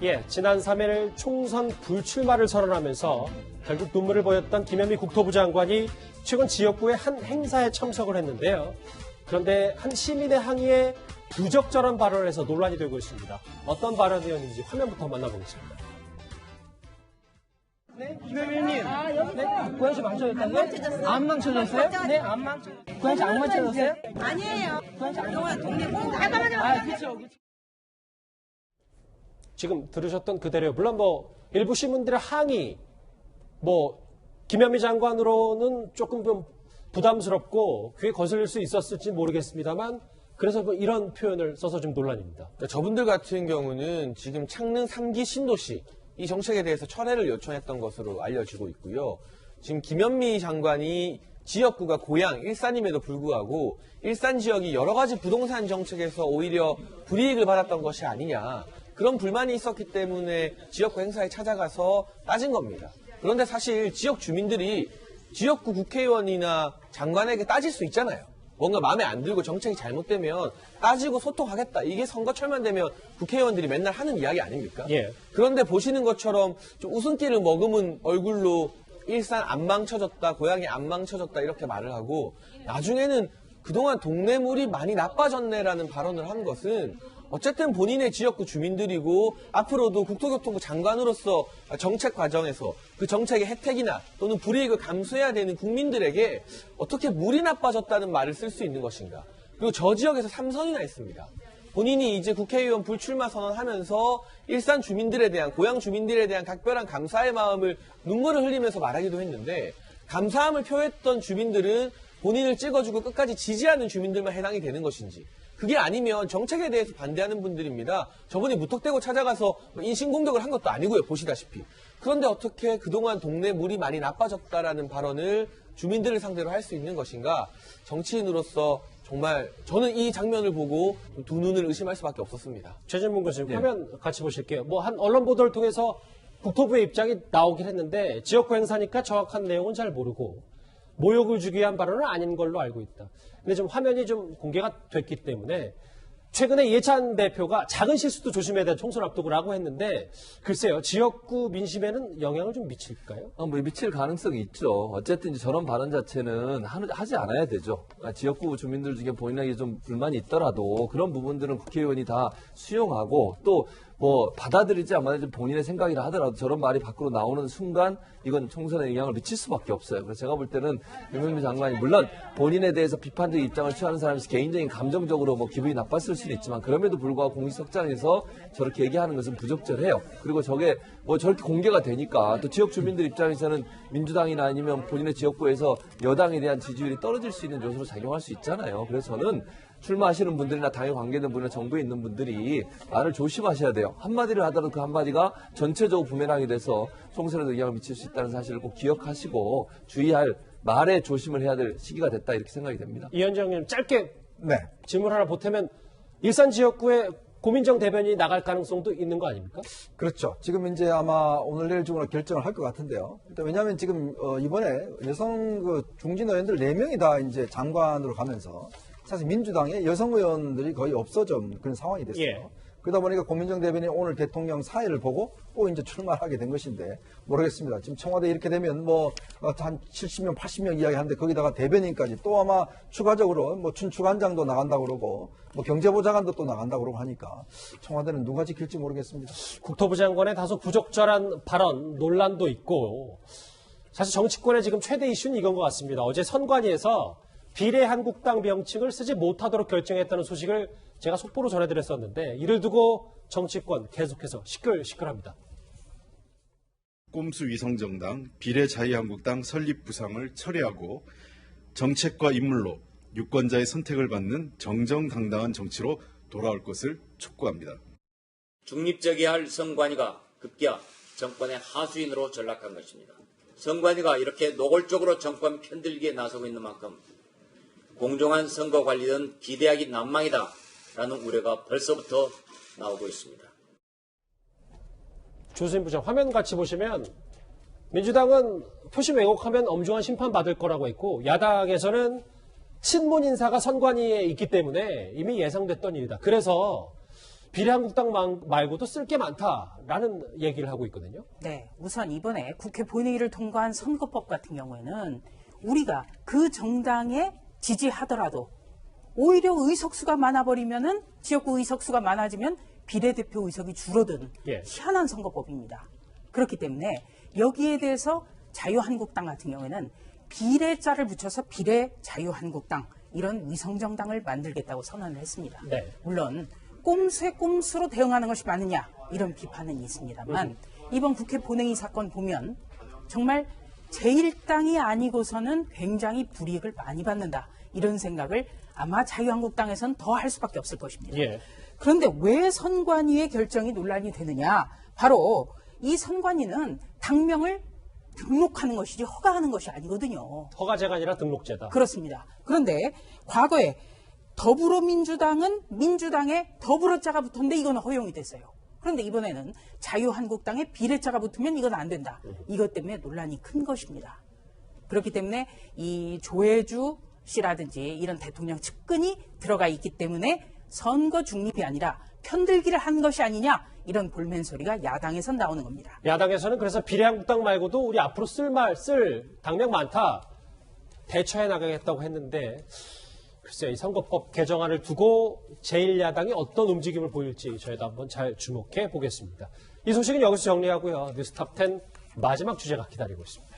예, 지난 3일 총선 불출마를 선언하면서 결국 눈물을 보였던 김현미 국토부 장관이 최근 지역구의 한 행사에 참석을 했는데요. 그런데 한 시민의 항의에 부적절한 발언을 해서 논란이 되고 있습니다. 어떤 발언이었는지 화면부터 만나보겠습니다. 네, 김현미님. 네, 고양시 망쳐졌다고요? 안 망쳐졌어요? 네, 안 망쳐졌어요. 고양시 안 망쳐졌어요? 아니에요. 고양시 안 그동안 독립운동 잠깐만요. 그렇죠. 지금 들으셨던 그대로요. 물론 일부 시민들의 항의, 김현미 장관으로는 조금 좀 부담스럽고 귀에 거슬릴 수 있었을지 모르겠습니다만 그래서 이런 표현을 써서 좀 논란입니다. 그러니까 저분들 같은 경우는 지금 창릉 3기 신도시 이 정책에 대해서 철회를 요청했던 것으로 알려지고 있고요. 지금 김현미 장관이 지역구가 고향 일산임에도 불구하고 일산 지역이 여러 가지 부동산 정책에서 오히려 불이익을 받았던 것이 아니냐. 그런 불만이 있었기 때문에 지역구 행사에 찾아가서 따진 겁니다. 그런데 사실 지역 주민들이 지역구 국회의원이나 장관에게 따질 수 있잖아요. 뭔가 마음에 안 들고 정책이 잘못되면 따지고 소통하겠다. 이게 선거철만 되면 국회의원들이 맨날 하는 이야기 아닙니까? 예. 그런데 보시는 것처럼 좀 웃음기를 머금은 얼굴로 일산 안 망쳐졌다, 고향이 안 망쳐졌다 이렇게 말을 하고 나중에는 그동안 동네물이 많이 나빠졌네라는 발언을 한 것은 어쨌든 본인의 지역구 주민들이고 앞으로도 국토교통부 장관으로서 정책 과정에서 그 정책의 혜택이나 또는 불이익을 감수해야 되는 국민들에게 어떻게 물이 나빠졌다는 말을 쓸 수 있는 것인가. 그리고 저 지역에서 3선이나 있습니다. 본인이 이제 국회의원 불출마 선언하면서 일산 주민들에 대한 고향 주민들에 대한 각별한 감사의 마음을 눈물을 흘리면서 말하기도 했는데 감사함을 표했던 주민들은 본인을 찍어주고 끝까지 지지하는 주민들만 해당이 되는 것인지 그게 아니면 정책에 대해서 반대하는 분들입니다. 저분이 무턱대고 찾아가서 인신공격을 한 것도 아니고요. 보시다시피. 그런데 어떻게 그동안 동네 물이 많이 나빠졌다라는 발언을 주민들을 상대로 할 수 있는 것인가. 정치인으로서 정말 저는 이 장면을 보고 두 눈을 의심할 수밖에 없었습니다. 최진문 교수님, 화면 같이 보실게요. 한 언론 보도를 통해서 국토부의 입장이 나오긴 했는데 지역구 행사니까 정확한 내용은 잘 모르고 모욕을 주기 위한 발언은 아닌 걸로 알고 있다. 근데 좀 화면이 좀 공개가 됐기 때문에 최근에 이해찬 대표가 작은 실수도 조심해야 된다 총선 앞두고라고 했는데 글쎄요. 지역구 민심에는 영향을 좀 미칠까요? 미칠 가능성이 있죠. 어쨌든 저런 발언 자체는 하지 않아야 되죠. 지역구 주민들 중에 본인에게 좀 불만이 있더라도 그런 부분들은 국회의원이 다 수용하고 또 받아들이지 않아도 본인의 생각이라 하더라도 저런 말이 밖으로 나오는 순간 이건 총선에 영향을 미칠 수밖에 없어요. 그래서 제가 볼 때는 김현미 장관이 물론 본인에 대해서 비판적 입장을 취하는 사람이 개인적인 감정적으로 기분이 나빴을 수는 있지만 그럼에도 불구하고 공식석장에서 저렇게 얘기하는 것은 부적절해요. 그리고 저게 저렇게 공개가 되니까 또 지역 주민들 입장에서는 민주당이나 아니면 본인의 지역구에서 여당에 대한 지지율이 떨어질 수 있는 요소로 작용할 수 있잖아요. 그래서 저는 출마하시는 분들이나 당에 관계된 분이나 정부에 있는 분들이 말을 조심하셔야 돼요. 한마디를 하더라도 그 한마디가 전체적으로 부메랑이 돼서 총선에도 영향을 미칠 수 있다는 사실을 꼭 기억하시고 주의할 말에 조심을 해야 될 시기가 됐다 이렇게 생각이 됩니다. 이현정 의원님 짧게 질문 하나 보태면 일산 지역구에 고민정 대변인이 나갈 가능성도 있는 거 아닙니까? 그렇죠. 지금 이제 아마 오늘 내일 중으로 결정을 할 것 같은데요. 왜냐하면 지금 이번에 여성 중진 의원들 4명이 다 이제 장관으로 가면서 사실 민주당에 여성 의원들이 거의 없어진 그런 상황이 됐어요. 예. 그러다 보니까 고민정 대변인이 오늘 대통령 사의를 보고 또 이제 출마를 하게 된 것인데 모르겠습니다. 지금 청와대 이렇게 되면 한 70명, 80명 이야기하는데 거기다가 대변인까지 또 아마 추가적으로 춘추관장도 나간다고 그러고 경제보좌관도 또 나간다고 그러고 하니까 청와대는 누가 지킬지 모르겠습니다. 국토부 장관의 다소 부적절한 발언 논란도 있고 사실 정치권의 지금 최대 이슈는 이건 것 같습니다. 어제 선관위에서 비례한국당 명칭을 쓰지 못하도록 결정했다는 소식을 제가 속보로 전해드렸었는데 이를 두고 정치권 계속해서 시끌시끌합니다. 꼼수 위성정당 비례자유한국당 설립 부상을 철회하고 정책과 인물로 유권자의 선택을 받는 정정당당한 정치로 돌아올 것을 촉구합니다. 중립적이어야 할 선관위가 급기야 정권의 하수인으로 전락한 것입니다. 선관위가 이렇게 노골적으로 정권 편들기에 나서고 있는 만큼 공정한 선거 관리는 기대하기 난망이다라는 우려가 벌써부터 나오고 있습니다. 조수진 부장 화면 같이 보시면 민주당은 표심 왜곡하면 엄중한 심판 받을 거라고 했고 야당에서는 친문 인사가 선관위에 있기 때문에 이미 예상됐던 일이다. 그래서 비례한국당 말고도 쓸 게 많다라는 얘기를 하고 있거든요. 네, 우선 이번에 국회 본회의를 통과한 선거법 같은 경우에는 우리가 그 정당에 지지하더라도 오히려 의석수가 많아버리면은 지역구 의석수가 많아지면 비례대표 의석이 줄어든 예. 희한한 선거법입니다. 그렇기 때문에 여기에 대해서 자유한국당 같은 경우에는 비례자를 붙여서 비례자유한국당 이런 위성정당을 만들겠다고 선언을 했습니다. 네. 물론 꼼수에 꼼수로 대응하는 것이 맞느냐 이런 비판은 있습니다만 이번 국회 본회의 사건 보면 정말 제1당이 아니고서는 굉장히 불이익을 많이 받는다 이런 생각을 아마 자유한국당에서는 더 할 수밖에 없을 것입니다. 예. 그런데 왜 선관위의 결정이 논란이 되느냐? 바로 이 선관위는 당명을 등록하는 것이지 허가하는 것이 아니거든요. 허가제가 아니라 등록제다. 그렇습니다. 그런데 과거에 더불어민주당은 민주당에 더불어자가 붙었는데 이건 허용이 됐어요. 그런데 이번에는 자유한국당에 비례자가 붙으면 이건 안 된다. 이것 때문에 논란이 큰 것입니다. 그렇기 때문에 이 조혜주 씨라든지 이런 대통령 측근이 들어가 있기 때문에 선거 중립이 아니라 편들기를 한 것이 아니냐 이런 볼멘 소리가 야당에선 나오는 겁니다. 야당에서는 그래서 비례한국당 말고도 우리 앞으로 쓸 당명 많다. 대처해 나가겠다고 했는데 글쎄요. 이 선거법 개정안을 두고 제1야당이 어떤 움직임을 보일지 저희도 한번 잘 주목해 보겠습니다. 이 소식은 여기서 정리하고요. 뉴스탑10 마지막 주제가 기다리고 있습니다.